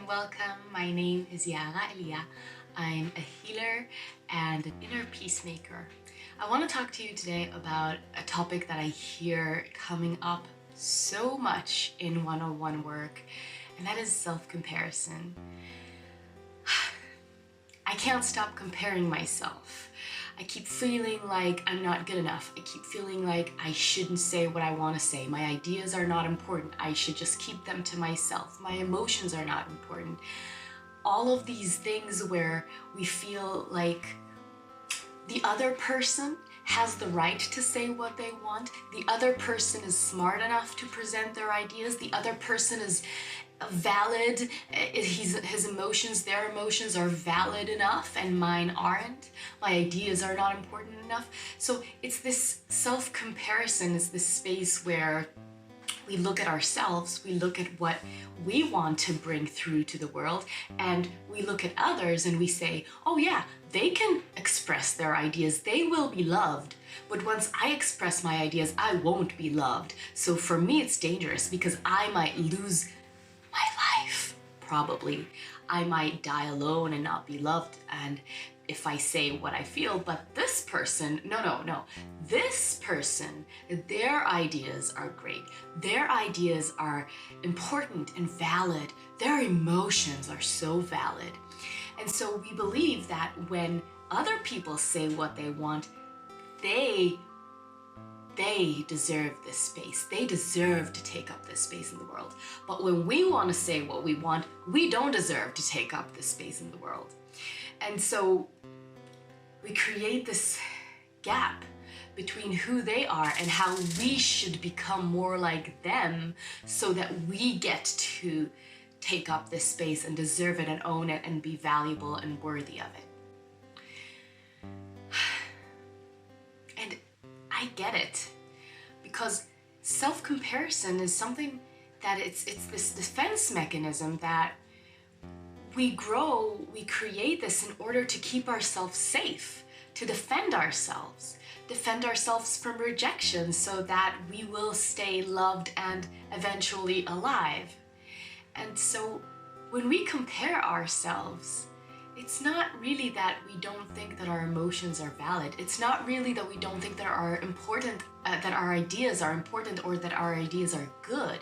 welcome. My name is Yara Elia. I'm a healer and an inner peacemaker. I want to talk to you today about a topic that I hear coming up so much in one-on-one work, and that is self-comparison. I can't stop comparing myself. I keep feeling like I'm not good enough. I keep feeling like I shouldn't say what I want to say. My ideas are not important. I should just keep them to myself. My emotions are not important. All of these things where we feel like the other person has the right to say what they want. The other person is smart enough to present their ideas. The other person is valid. His emotions, their emotions are valid enough and mine aren't. My ideas are not important enough. So it's this self-comparison, is this space where we look at ourselves, we look at what we want to bring through to the world, and we look at others and we say, oh yeah, they can express their ideas, they will be loved. But once I express my ideas, I won't be loved. So for me, it's dangerous because I might lose my life, probably. I might die alone and not be loved, and if I say what I feel, but this person, no. This person, their ideas are great. Their ideas are important and valid. Their emotions are so valid. And so we believe that when other people say what they want, they deserve this space. They deserve to take up this space in the world. But when we want to say what we want, we don't deserve to take up this space in the world. And so we create this gap between who they are and how we should become more like them so that we get to take up this space and deserve it and own it and be valuable and worthy of it. And I get it, because self-comparison is something that it's this defense mechanism that we grow, we create this in order to keep ourselves safe, to defend ourselves from rejection so that we will stay loved and eventually alive. And so when we compare ourselves, it's not really that we don't think that our emotions are valid. It's not really that we don't think that our ideas are important or that our ideas are good.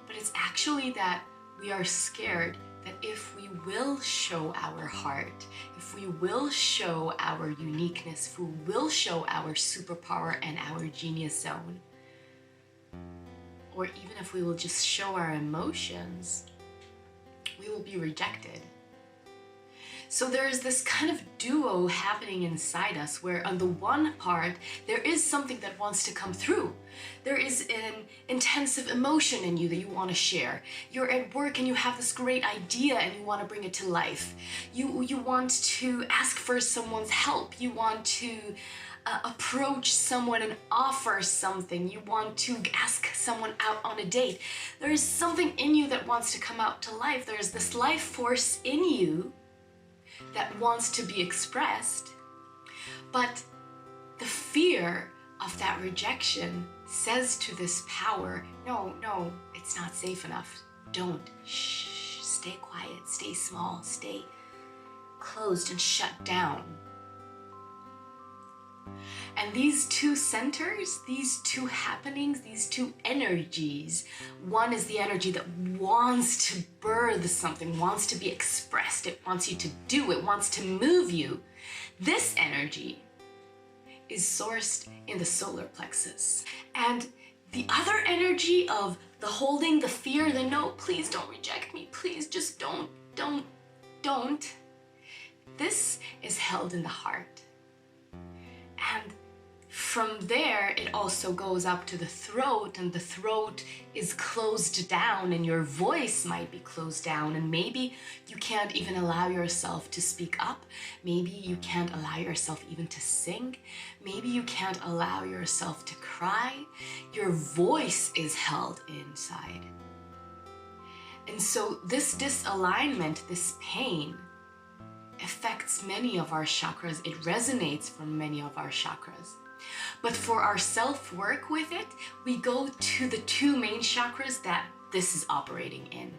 But it's actually that we are scared that if we will show our heart, if we will show our uniqueness, if we will show our superpower and our genius zone, or even if we will just show our emotions, we will be rejected. So there is this kind of duo happening inside us where on the one part, there is something that wants to come through. There is an intensive emotion in you that you want to share. You're at work and you have this great idea and you want to bring it to life. You want to ask for someone's help. You want to approach someone and offer something. You want to ask someone out on a date. There is something in you that wants to come out to life. There's this life force in you that wants to be expressed, but the fear of that rejection says to this power, no, it's not safe enough. Don't. Shh, stay quiet, stay small, stay closed and shut down. And these two centers, these two happenings, these two energies, one is the energy that wants to birth something, wants to be expressed, it wants you to do, it wants to move you. This energy is sourced in the solar plexus. And the other energy of the holding, the fear, the no, please don't reject me, please just don't. This is held in the heart. And from there, it also goes up to the throat, and the throat is closed down and your voice might be closed down, and maybe you can't even allow yourself to speak up. Maybe you can't allow yourself even to sing. Maybe you can't allow yourself to cry. Your voice is held inside. And so this disalignment, this pain, affects many of our chakras. It resonates from many of our chakras. But for our self-work with it, we go to the two main chakras that this is operating in.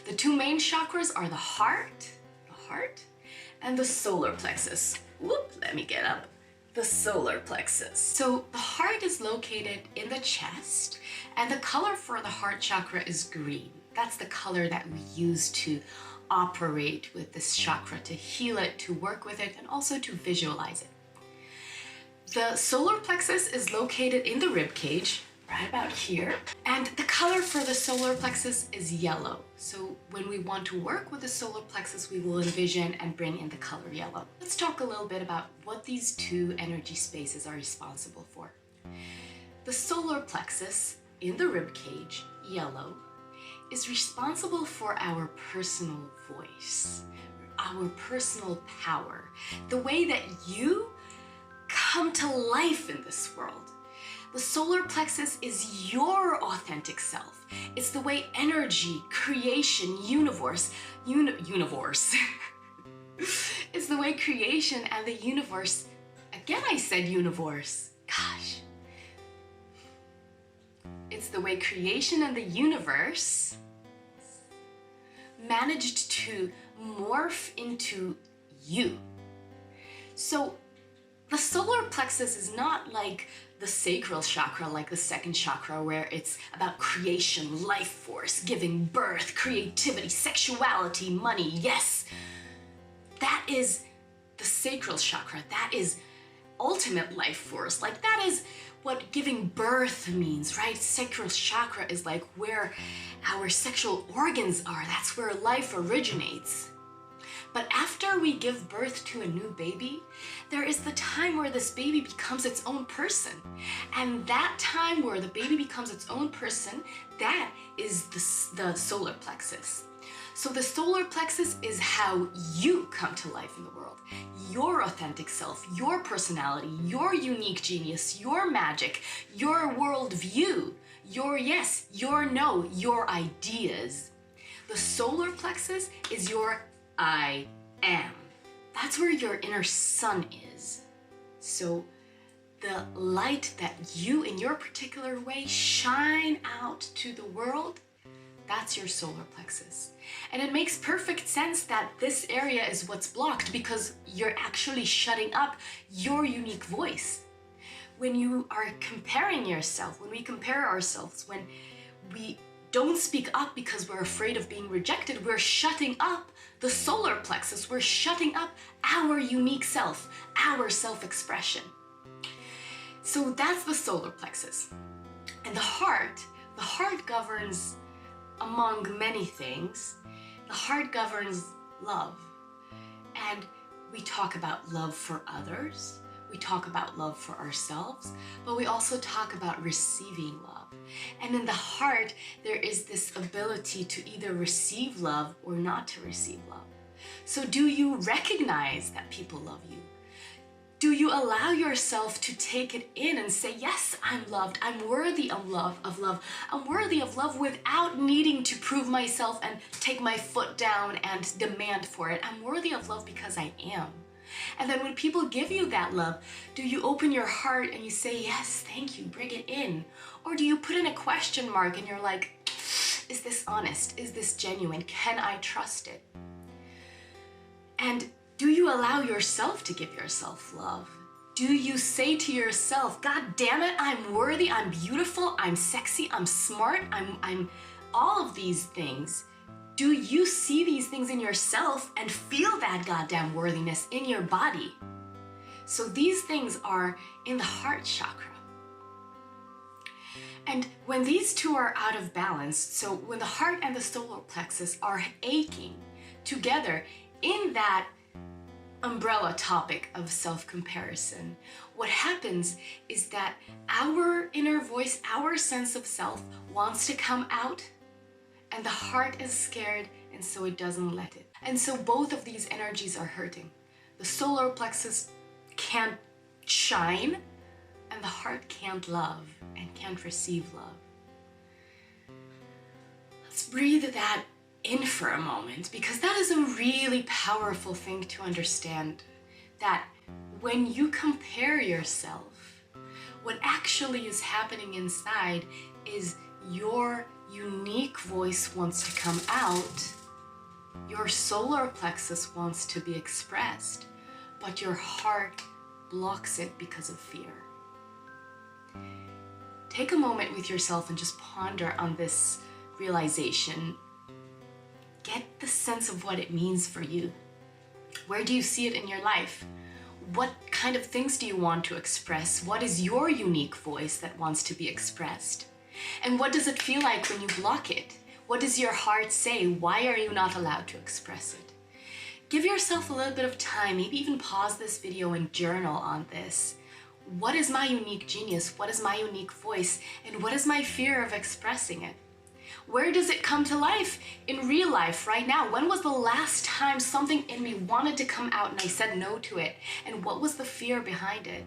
The two main chakras are the heart, and the solar plexus. Whoop, let me get up. The solar plexus. So the heart is located in the chest, and the color for the heart chakra is green. That's the color that we use to operate with this chakra, to heal it, to work with it, and also to visualize it. The solar plexus is located in the rib cage, right about here. And the color for the solar plexus is yellow. So when we want to work with the solar plexus, we will envision and bring in the color yellow. Let's talk a little bit about what these two energy spaces are responsible for. The solar plexus in the rib cage, yellow, is responsible for our personal voice, our personal power, the way that you come to life in this world. The solar plexus is your authentic self. It's the way energy, creation, universe. It's the way creation and the universe, again I said universe, gosh. It's the way creation and the universe managed to morph into you. So the solar plexus is not like the sacral chakra, like the second chakra, where it's about creation, life force, giving birth, creativity, sexuality, money. Yes, that is the sacral chakra. That is ultimate life force. Like that is what giving birth means, right? Sacral chakra is like where our sexual organs are. That's where life originates. But after we give birth to a new baby, there is the time where this baby becomes its own person. And that time where the baby becomes its own person, that is the solar plexus. So the solar plexus is how you come to life in the world. Your authentic self, your personality, your unique genius, your magic, your worldview, your yes, your no, your ideas. The solar plexus is your I am. That's where your inner sun is. So the light that you in your particular way shine out to the world, that's your solar plexus. And it makes perfect sense that this area is what's blocked because you're actually shutting up your unique voice. When you are comparing yourself, when we compare ourselves, when we don't speak up because we're afraid of being rejected, we're shutting up the solar plexus. We're shutting up our unique self, our self-expression. So that's the solar plexus. And the heart governs, among many things, the heart governs love. And we talk about love for others, we talk about love for ourselves, but we also talk about receiving love. And in the heart, there is this ability to either receive love or not to receive love. So do you recognize that people love you? Do you allow yourself to take it in and say, yes, I'm loved, I'm worthy of love, I'm worthy of love without needing to prove myself and take my foot down and demand for it. I'm worthy of love because I am. And then when people give you that love, do you open your heart and you say, yes, thank you, bring it in? Or do you put in a question mark and you're like, is this honest? Is this genuine? Can I trust it? And do you allow yourself to give yourself love? Do you say to yourself, God damn it, I'm worthy, I'm beautiful, I'm sexy, I'm smart, I'm all of these things? Do you see these things in yourself and feel that goddamn worthiness in your body? So these things are in the heart chakra. And when these two are out of balance, so when the heart and the solar plexus are aching together in that umbrella topic of self-comparison, what happens is that our inner voice, our sense of self wants to come out, and the heart is scared, and so it doesn't let it. And so both of these energies are hurting. The solar plexus can't shine, and the heart can't love and can't receive love. Let's breathe that in for a moment, because that is a really powerful thing to understand, that when you compare yourself, what actually is happening inside is your unique voice wants to come out, your solar plexus wants to be expressed, but your heart blocks it because of fear. Take a moment with yourself and just ponder on this realization. Get the sense of what it means for you. Where do you see it in your life? What kind of things do you want to express? What is your unique voice that wants to be expressed? And what does it feel like when you block it? What does your heart say? Why are you not allowed to express it? Give yourself a little bit of time, maybe even pause this video and journal on this. What is my unique genius? What is my unique voice? And what is my fear of expressing it? Where does it come to life in real life right now? When was the last time something in me wanted to come out and I said no to it? And what was the fear behind it?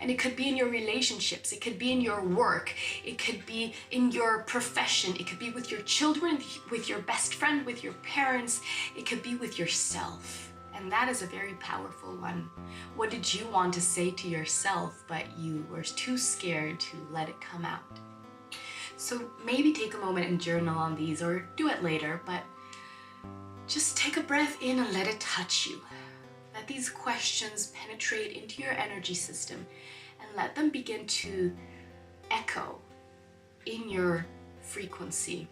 And it could be in your relationships, it could be in your work, it could be in your profession, it could be with your children, with your best friend, with your parents, it could be with yourself. And that is a very powerful one. What did you want to say to yourself, but you were too scared to let it come out? So maybe take a moment and journal on these, or do it later, but just take a breath in and let it touch you. Let these questions penetrate into your energy system and let them begin to echo in your frequency,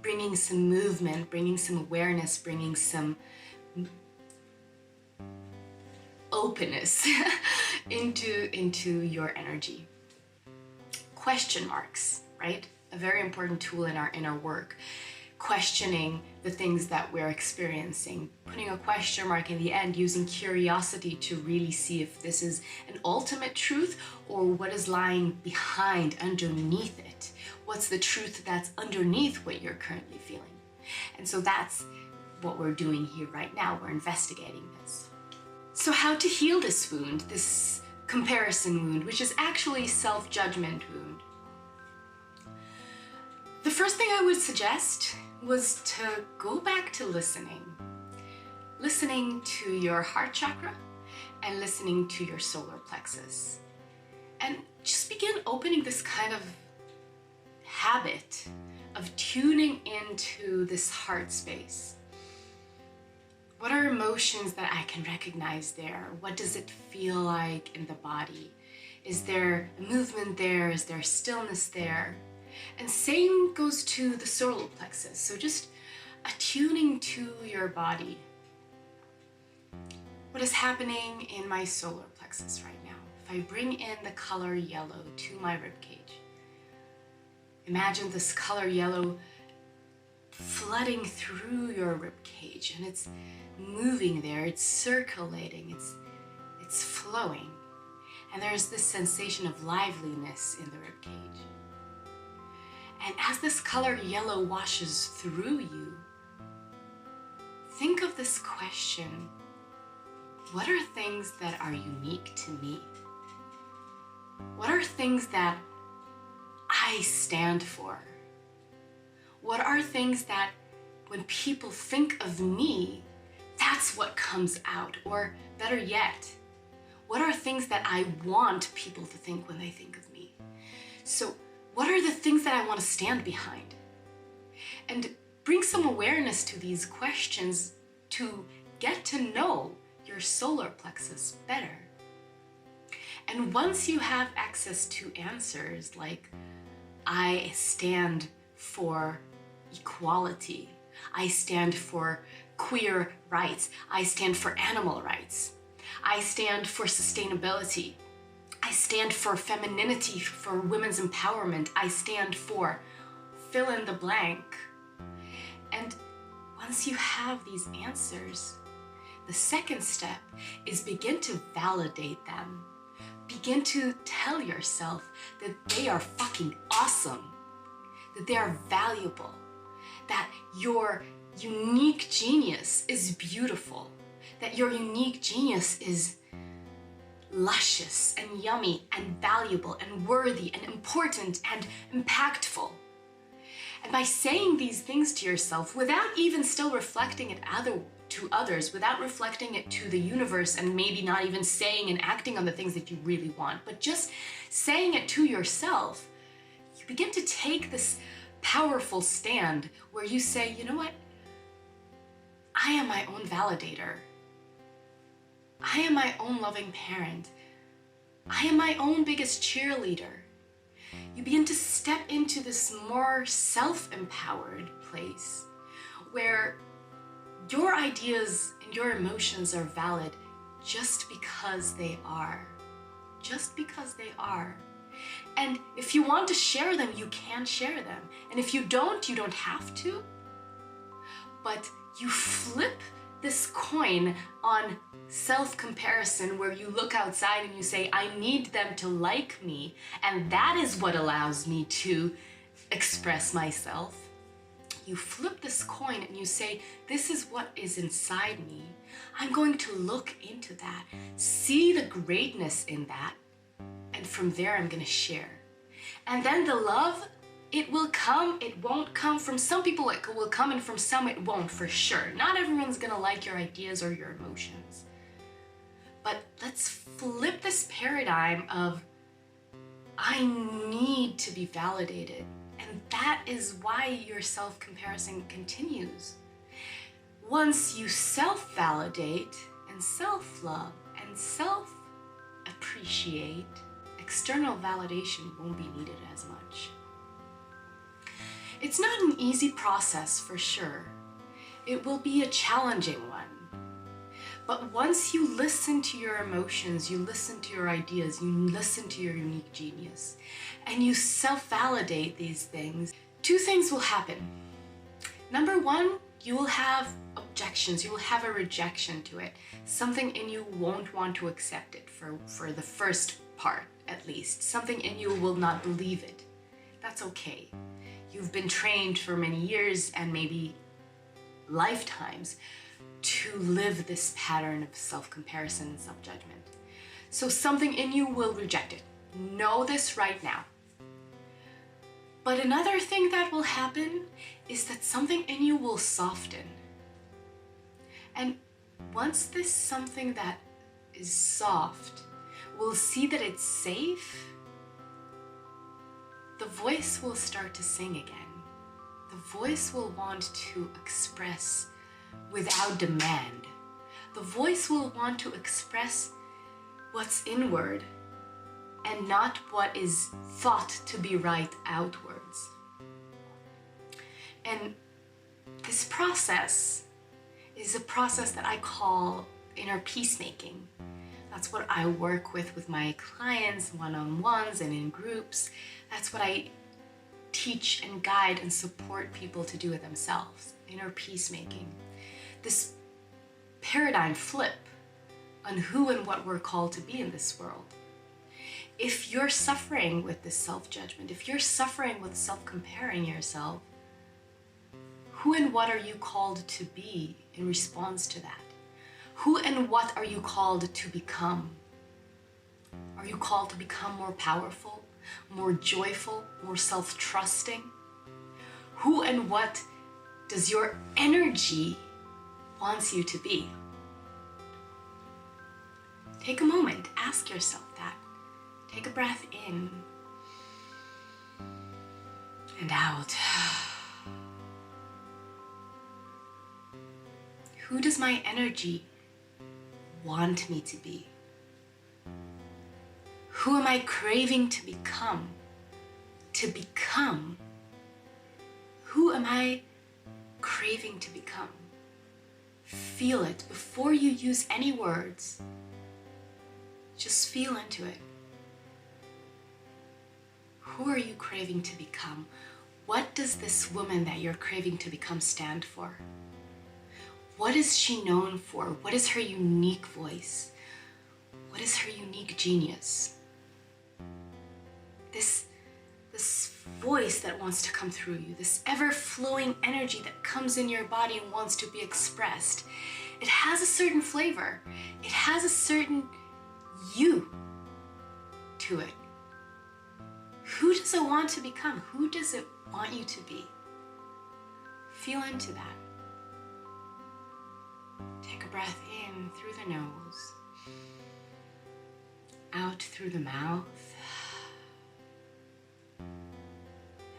bringing some movement, bringing some awareness, bringing some openness into your energy. Question marks, right? A very important tool in our inner work. Questioning the things that we're experiencing, putting a question mark in the end, using curiosity to really see if this is an ultimate truth or what is lying behind, underneath it. What's the truth that's underneath what you're currently feeling? And so that's what we're doing here right now. We're investigating this. So how to heal this wound, this comparison wound, which is actually self-judgment wound? The first thing I would suggest was to go back to listening to your heart chakra and listening to your solar plexus. And just begin opening this kind of habit of tuning into this heart space. What are emotions that I can recognize there? What does it feel like in the body? Is there a movement there? Is there stillness there? And same goes to the solar plexus. So just attuning to your body. What is happening in my solar plexus right now? If I bring in the color yellow to my ribcage, imagine this color yellow flooding through your ribcage, and it's moving there, it's circulating, it's flowing. And there's this sensation of liveliness in the ribcage. And as this color yellow washes through you, think of this question: what are things that are unique to me? What are things that I stand for? What are things that when people think of me, that's what comes out? Or better yet, what are things that I want people to think when they think of me? So what are the things that I want to stand behind? And bring some awareness to these questions to get to know your solar plexus better. And once you have access to answers like, I stand for equality, I stand for queer rights, I stand for animal rights, I stand for sustainability, I stand for femininity, for women's empowerment, I stand for fill in the blank. And once you have these answers, the second step is begin to validate them. Begin to tell yourself that they are fucking awesome, that they are valuable, that your unique genius is beautiful, that your unique genius is luscious and yummy and valuable and worthy and important and impactful. And by saying these things to yourself without even still reflecting it to others, without reflecting it to the universe, and maybe not even saying and acting on the things that you really want, but just saying it to yourself, you begin to take this powerful stand where you say, you know what? I am my own validator. I am my own loving parent. I am my own biggest cheerleader. You begin to step into this more self-empowered place where your ideas and your emotions are valid just because they are. Just because they are. And if you want to share them, you can share them. And if you don't have to. But you flip this coin on self-comparison where you look outside and you say, I need them to like me, and that is what allows me to express myself. You flip this coin and you say, this is what is inside me. I'm going to look into that, see the greatness in that, and from there I'm going to share. And then the love, it will come, it won't come. From some people it will come, and from some it won't, for sure. Not everyone's gonna like your ideas or your emotions. But let's flip this paradigm of, I need to be validated. And that is why your self-comparison continues. Once you self-validate and self-love and self-appreciate, external validation won't be needed as much. It's not an easy process, for sure. It will be a challenging one. But once you listen to your emotions, you listen to your ideas, you listen to your unique genius, and you self-validate these things, two things will happen. Number one, you will have objections, you will have a rejection to it. Something in you won't want to accept it for the first part, at least. Something in you will not believe it. That's okay. You've been trained for many years and maybe lifetimes to live this pattern of self-comparison and self-judgment. So something in you will reject it. Know this right now. But another thing that will happen is that something in you will soften. And once this something that is soft will see that it's safe, the voice will start to sing again. The voice will want to express without demand. The voice will want to express what's inward and not what is thought to be right outwards. And this process is a process that I call inner peacemaking. That's what I work with my clients, one-on-ones and in groups. That's what I teach and guide and support people to do it themselves, inner peacemaking. This paradigm flip on who and what we're called to be in this world. If you're suffering with this self-judgment, if you're suffering with self-comparing yourself, who and what are you called to be in response to that? Who and what are you called to become? Are you called to become more powerful, more joyful, more self-trusting? Who and what does your energy wants you to be? Take a moment, ask yourself that. Take a breath in and out. Who does my energy want me to be? Who am I craving to become? To become? Who am I craving to become? Feel it before you use any words. Just feel into it. Who are you craving to become? What does this woman that you're craving to become stand for? What is she known for? What is her unique voice? What is her unique genius? This voice that wants to come through you, this ever-flowing energy that comes in your body and wants to be expressed, it has a certain flavor. It has a certain you to it. Who does it want to become? Who does it want you to be? Feel into that. Take a breath in through the nose, out through the mouth,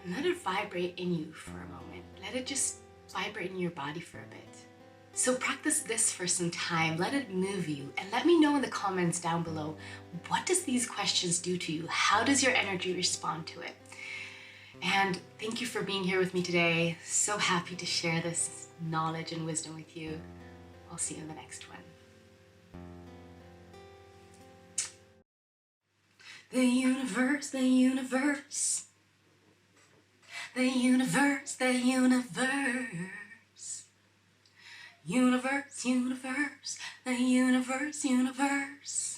and let it vibrate in you for a moment. Let it just vibrate in your body for a bit. So practice this for some time, let it move you, and let me know in the comments down below, what does these questions do to you? How does your energy respond to it? And thank you for being here with me today. So happy to share this knowledge and wisdom with you. I'll see you in the next one. The universe, the universe, the universe, the universe, universe, universe, the universe, universe.